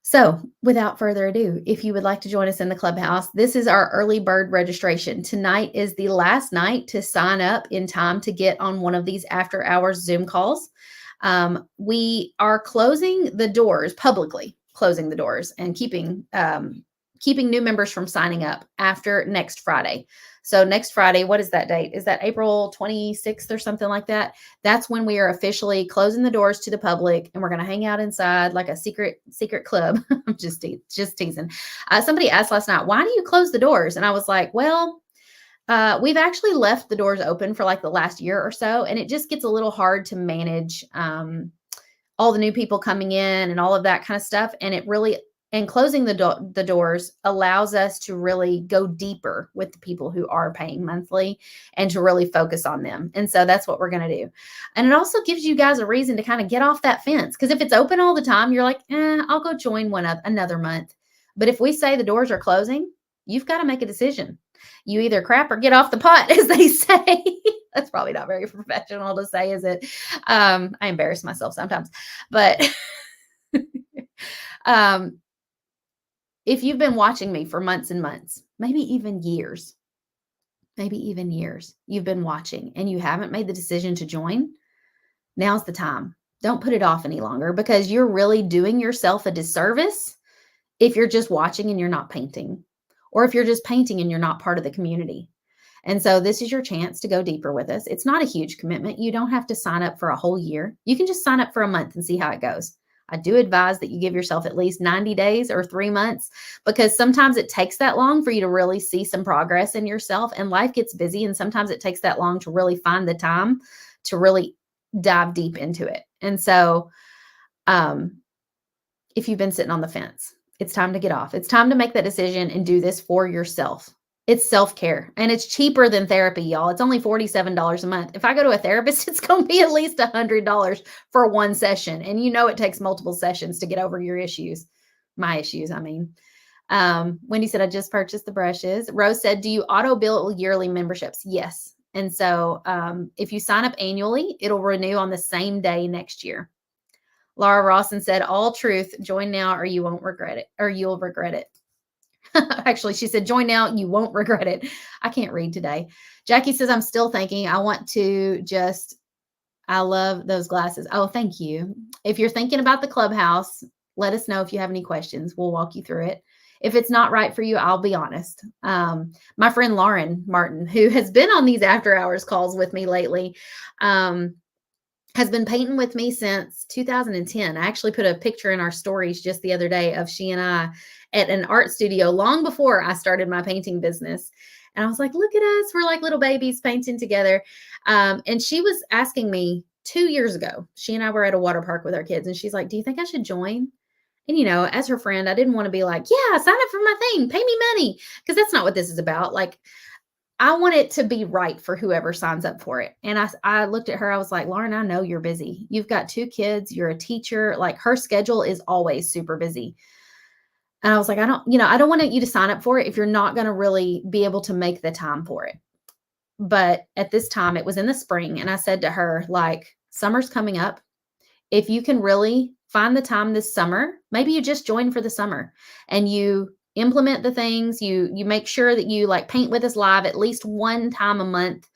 So without further ado, if you would like to join us in the Clubhouse, this is our early bird registration. Tonight is the last night to sign up in time to get on one of these after hours Zoom calls. We are closing the doors, publicly closing the doors, and keeping new members from signing up after next Friday. So next Friday, what is that date? Is that April 26th or something like that? That's when we are officially closing the doors to the public, and we're going to hang out inside like a secret club. I'm just teasing. Somebody asked last night, why do you close the doors? And I was like, well, we've actually left the doors open for like the last year or so, and it just gets a little hard to manage all the new people coming in and all of that kind of stuff. And closing the doors allows us to really go deeper with the people who are paying monthly and to really focus on them. And so that's what we're going to do. And it also gives you guys a reason to kind of get off that fence. Because if it's open all the time, you're like, I'll go join another month. But if we say the doors are closing, you've got to make a decision. You either crap or get off the pot, as they say. That's probably not very professional to say, is it? I embarrass myself sometimes. But if you've been watching me for months and months, maybe even years, you've been watching and you haven't made the decision to join, now's the time. Don't put it off any longer, because you're really doing yourself a disservice if you're just watching and you're not painting, or if you're just painting and you're not part of the community. And so this is your chance to go deeper with us. It's not a huge commitment. You don't have to sign up for a whole year. You can just sign up for a month and see how it goes. I do advise that you give yourself at least 90 days or 3 months, because sometimes it takes that long for you to really see some progress in yourself, and life gets busy. And sometimes it takes that long to really find the time to really dive deep into it. And so, if you've been sitting on the fence, it's time to get off. It's time to make that decision and do this for yourself. It's self-care, and it's cheaper than therapy, y'all. It's only $47 a month. If I go to a therapist, it's going to be at least $100 for one session. And you know, it takes multiple sessions to get over your issues. My issues, I mean. Wendy said, I just purchased the brushes. Rose said, do you auto bill yearly memberships? Yes. And so if you sign up annually, it'll renew on the same day next year. Laura Rawson said, all truth, join now or you won't regret it, or you'll regret it. Actually, she said, join now, you won't regret it. I can't read today. Jackie says, I'm still thinking. I love those glasses. Oh, thank you. If you're thinking about the Clubhouse, let us know if you have any questions. We'll walk you through it. If it's not right for you, I'll be honest. My friend Lauren Martin, who has been on these after hours calls with me lately, has been painting with me since 2010. I actually put a picture in our stories just the other day of she and I at an art studio long before I started my painting business. And I was like, look at us. We're like little babies painting together. And she was asking me 2 years ago, she and I were at a water park with our kids. And she's like, do you think I should join? And, you know, as her friend, I didn't want to be like, yeah, sign up for my thing, pay me money. Because that's not what this is about. Like, I want it to be right for whoever signs up for it. And I looked at her, I was like, Lauren, I know you're busy. You've got 2 kids, you're a teacher. Like, her schedule is always super busy. And I was like, I don't want you to sign up for it if you're not going to really be able to make the time for it. But at this time, it was in the spring. And I said to her, like, summer's coming up. If you can really find the time this summer, maybe you just join for the summer and you implement the things, you make sure that you like paint with us live at least one time a month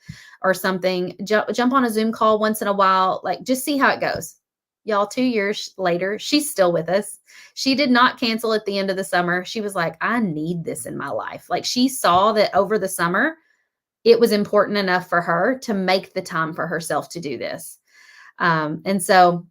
or something. Jump on a Zoom call once in a while, like just see how it goes. Y'all, 2 years later, she's still with us. She did not cancel at the end of the summer. She was like, I need this in my life. Like, she saw that over the summer, it was important enough for her to make the time for herself to do this. And so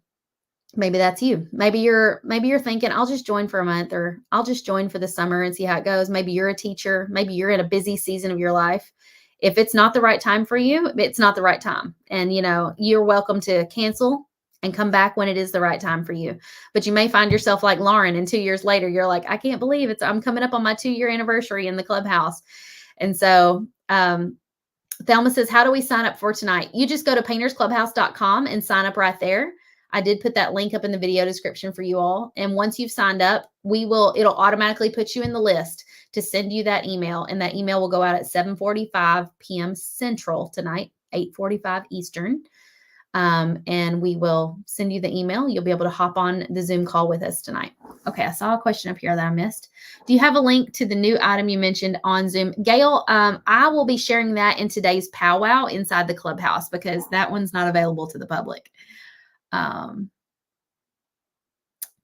maybe that's you. Maybe you're thinking, I'll just join for a month, or I'll just join for the summer and see how it goes. Maybe you're a teacher. Maybe you're in a busy season of your life. If it's not the right time for you, it's not the right time. And, you know, you're welcome to cancel and come back when it is the right time for you. But you may find yourself like Lauren, and 2 years later, you're like, I can't believe I'm coming up on my 2-year anniversary in the Clubhouse. And so, Thelma says, how do we sign up for tonight? You just go to paintersclubhouse.com and sign up right there. I did put that link up in the video description for you all. And once you've signed up, it'll automatically put you in the list to send you that email. And that email will go out at 7:45 p.m. Central tonight, 8:45 Eastern. And we will send you the email. You'll be able to hop on the Zoom call with us tonight. Okay, I saw a question up here that I missed. Do you have a link to the new item you mentioned on Zoom? Gail, I will be sharing that in today's powwow inside the Clubhouse, because that one's not available to the public.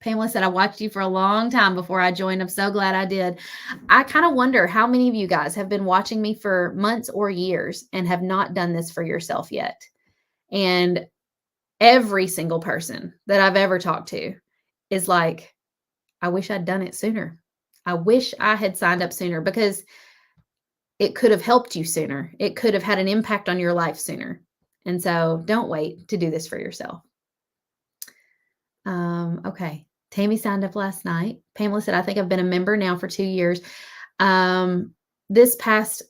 Pamela said, I watched you for a long time before I joined. I'm so glad I did. I kind of wonder how many of you guys have been watching me for months or years and have not done this for yourself yet. And every single person that I've ever talked to is like, I wish I'd done it sooner. I wish I had signed up sooner, because it could have helped you sooner. It could have had an impact on your life sooner. And so don't wait to do this for yourself. Okay. Tammy signed up last night. Pamela said, I think I've been a member now for 2 years. This past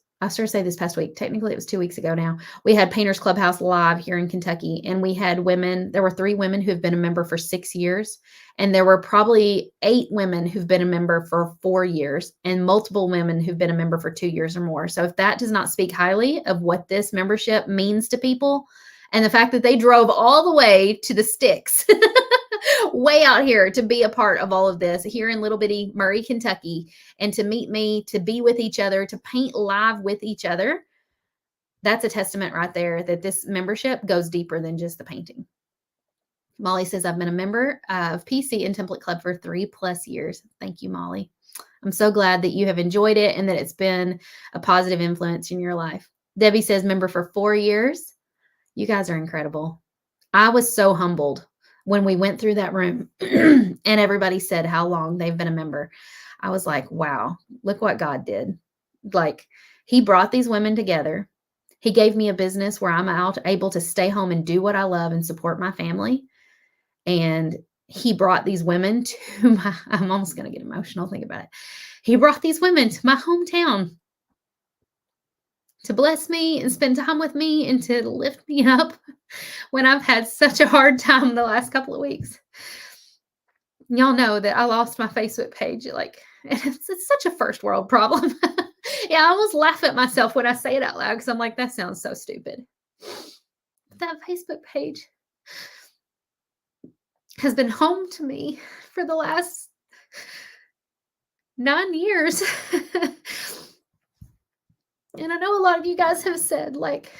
week, technically it was 2 weeks ago now, we had Painters Clubhouse live here in Kentucky, and we had there were 3 women who have been a member for 6 years. And there were probably 8 women who've been a member for 4 years, and multiple women who've been a member for 2 years or more. So if that does not speak highly of what this membership means to people, and the fact that they drove all the way to the sticks, way out here to be a part of all of this here in little bitty Murray, Kentucky, and to meet me, to be with each other, to paint live with each other, that's a testament right there that this membership goes deeper than just the painting. Molly says, I've been a member of PC and Template Club for 3+ years. Thank you, Molly. I'm so glad that you have enjoyed it and that it's been a positive influence in your life. Debbie says, member for 4 years. You guys are incredible. I was so humbled when we went through that room and everybody said how long they've been a member. I was like, wow, look what God did. Like, he brought these women together. He gave me a business where I'm able to stay home and do what I love and support my family. And he brought these women to I'm almost going to get emotional. Think about it. He brought these women to my hometown to bless me and spend time with me and to lift me up when I've had such a hard time the last couple of weeks. Y'all know that I lost my Facebook page. Like, it's such a first world problem. Yeah, I almost laugh at myself when I say it out loud because I'm like, that sounds so stupid. That Facebook page has been home to me for the last 9 years. And I know a lot of you guys have said like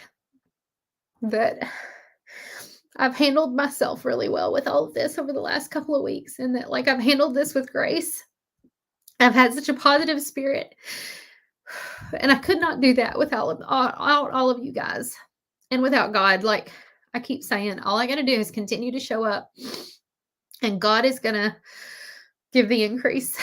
that I've handled myself really well with all of this over the last couple of weeks, and that like I've handled this with grace. I've had such a positive spirit, and I could not do that without all of you guys and without God. Like I keep saying, all I got to do is continue to show up, and God is going to give the increase.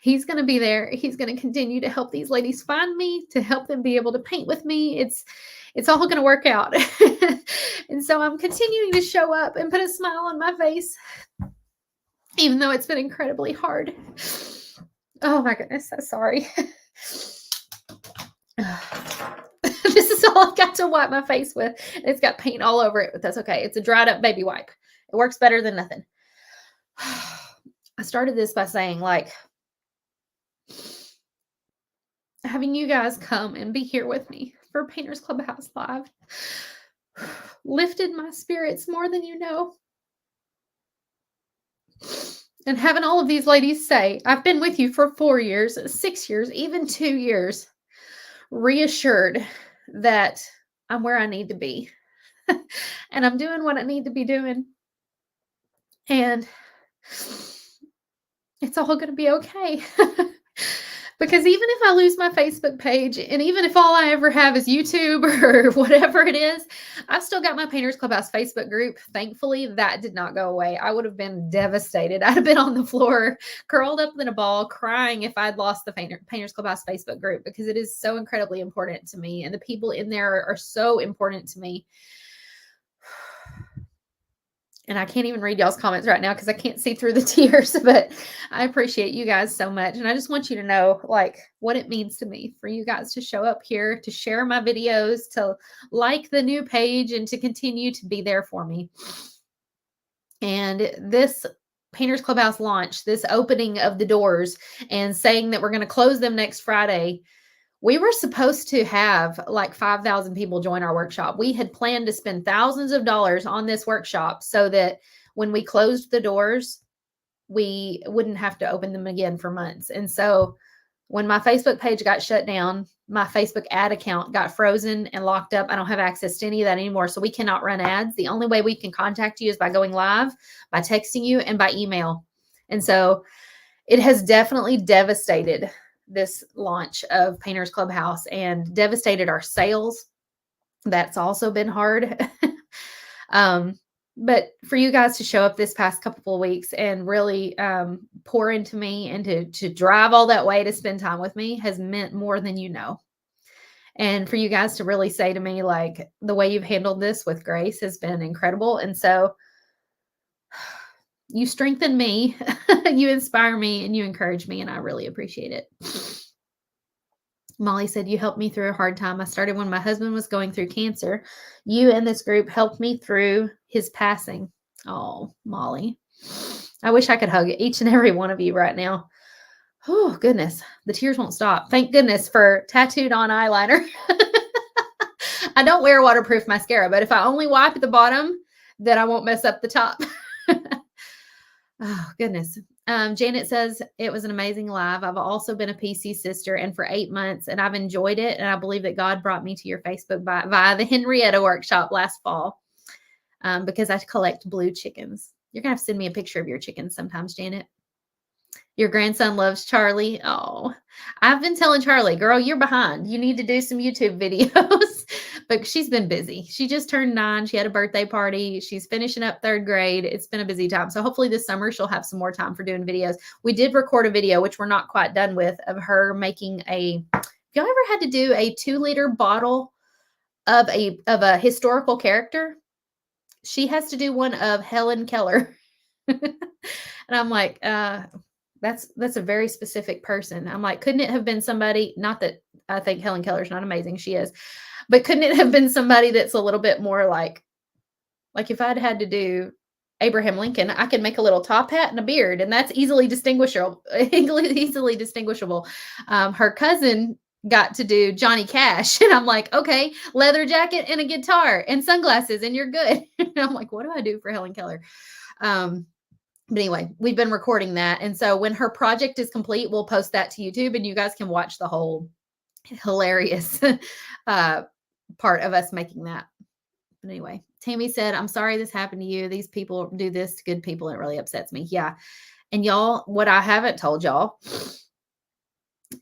He's going to be there. He's going to continue to help these ladies find me, to help them be able to paint with me. It's all going to work out. And so I'm continuing to show up and put a smile on my face, even though it's been incredibly hard. Oh my goodness. I'm sorry. This is all I've got to wipe my face with. It's got paint all over it, but that's okay. It's a dried up baby wipe. It works better than nothing. I started this by saying, like, having you guys come and be here with me for Painters Clubhouse Live lifted my spirits more than you know. And having all of these ladies say, I've been with you for 4 years, 6 years, even 2 years, reassured that I'm where I need to be. And I'm doing what I need to be doing. And it's all going to be okay. Because even if I lose my Facebook page, and even if all I ever have is YouTube or whatever it is, I've still got my Painters Clubhouse Facebook group. Thankfully, that did not go away. I would have been devastated. I'd have been on the floor, curled up in a ball, crying if I'd lost the Painters Clubhouse Facebook group, because it is so incredibly important to me. And the people in there are so important to me. And I can't even read y'all's comments right now because I can't see through the tears, but I appreciate you guys so much. And I just want you to know like what it means to me for you guys to show up here, to share my videos, to like the new page, and to continue to be there for me. And this Painters Clubhouse launch, this opening of the doors and saying that we're going to close them next Friday, we were supposed to have like 5,000 people join our workshop. We had planned to spend thousands of dollars on this workshop so that when we closed the doors, we wouldn't have to open them again for months. And so when my Facebook page got shut down, my Facebook ad account got frozen and locked up. I don't have access to any of that anymore. So we cannot run ads. The only way we can contact you is by going live, by texting you, and by email. And so it has definitely devastated this launch of Painters Clubhouse and devastated our sales. That's also been hard. But for you guys to show up this past couple of weeks and really pour into me and to drive all that way to spend time with me has meant more than you know. And for you guys to really say to me, like, the way you've handled this with grace has been incredible. And so you strengthen me, you inspire me, and you encourage me, and I really appreciate it. Molly said, you helped me through a hard time. I started when my husband was going through cancer. You and this group helped me through his passing. Oh, Molly. I wish I could hug each and every one of you right now. Oh, goodness. The tears won't stop. Thank goodness for tattooed on eyeliner. I don't wear waterproof mascara, but if I only wipe at the bottom, then I won't mess up the top. Oh, goodness. Janet says, it was an amazing live. I've also been a PC sister and for 8 months, and I've enjoyed it. And I believe that God brought me to your Facebook via the Henrietta workshop last fall. because I collect blue chickens. You're going to have to send me a picture of your chickens sometimes, Janet. Your grandson loves Charlie. Oh, I've been telling Charlie, girl, you're behind. You need to do some YouTube videos. But she's been busy. She just turned 9. She had a birthday party. She's finishing up 3rd grade. It's been a busy time. So hopefully this summer she'll have some more time for doing videos. We did record a video, which we're not quite done with, of her making a, if y'all ever had to do a 2-liter bottle of a historical character, she has to do one of Helen Keller. And I'm like, that's a very specific person. I'm like, couldn't it have been somebody, not that I think Helen Keller's not amazing, she is, but couldn't it have been somebody that's a little bit more like if I'd had to do Abraham Lincoln, I could make a little top hat and a beard, and that's easily distinguishable. Her cousin got to do Johnny Cash, and I'm like, okay, leather jacket and a guitar and sunglasses, and you're good. And I'm like, what do I do for Helen Keller? But anyway, we've been recording that. And so when her project is complete, we'll post that to YouTube and you guys can watch the whole hilarious part of us making that. But anyway, Tammy said, I'm sorry this happened to you. These people do this to good people. It really upsets me. Yeah. And y'all, what I haven't told y'all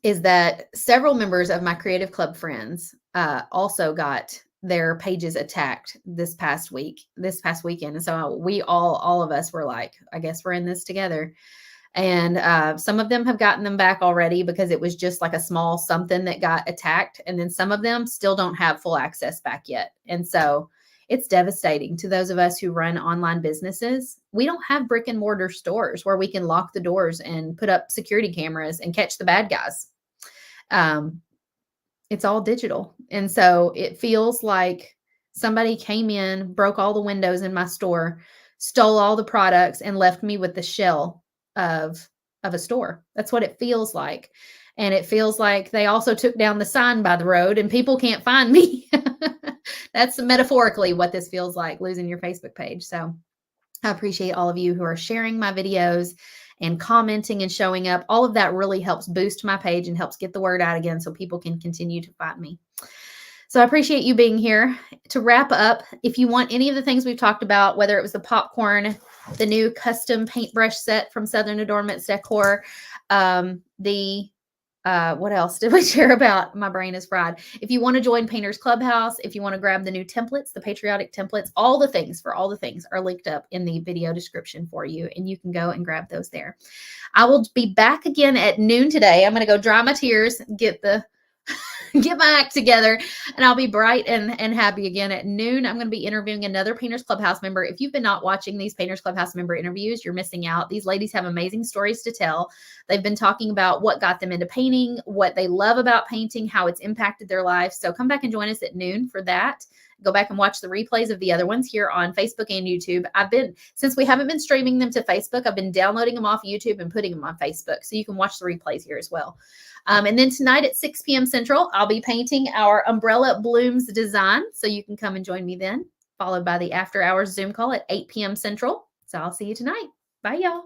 is that several members of my creative club friends also got their pages attacked this past weekend. And so we all of us were like, I guess we're in this together. And some of them have gotten them back already because it was just like a small something that got attacked. And then some of them still don't have full access back yet. And so it's devastating to those of us who run online businesses. We don't have brick and mortar stores where we can lock the doors and put up security cameras and catch the bad guys. It's all digital. And so it feels like somebody came in, broke all the windows in my store, stole all the products, and left me with the shell of a store. That's what it feels like. And it feels like they also took down the sign by the road and people can't find me. That's metaphorically what this feels like, losing your Facebook page. So I appreciate all of you who are sharing my videos and commenting and showing up. All of that really helps boost my page and helps get the word out again so people can continue to find me. So I appreciate you being here. To wrap up, if you want any of the things we've talked about, whether it was the popcorn, the new custom paintbrush set from Southern Adornments Decor, what else did we share about? My brain is fried. If you want to join Painters Clubhouse, if you want to grab the new templates, the patriotic templates, all the things are linked up in the video description for you, and you can go and grab those there. I will be back again at noon today. I'm going to go dry my tears, get my act together, and I'll be bright and happy again at noon. I'm going to be interviewing another Painters Clubhouse member. If you've been not watching these Painters Clubhouse member interviews, you're missing out. These ladies have amazing stories to tell. They've been talking about what got them into painting, what they love about painting, how it's impacted their life. So come back and join us at noon for that. Go back and watch the replays of the other ones here on Facebook and YouTube. Since we haven't been streaming them to Facebook, I've been downloading them off YouTube and putting them on Facebook. So you can watch the replays here as well. And then tonight at 6 p.m. Central, I'll be painting our Umbrella Blooms design. So you can come and join me then, followed by the after hours Zoom call at 8 p.m. Central. So I'll see you tonight. Bye, y'all.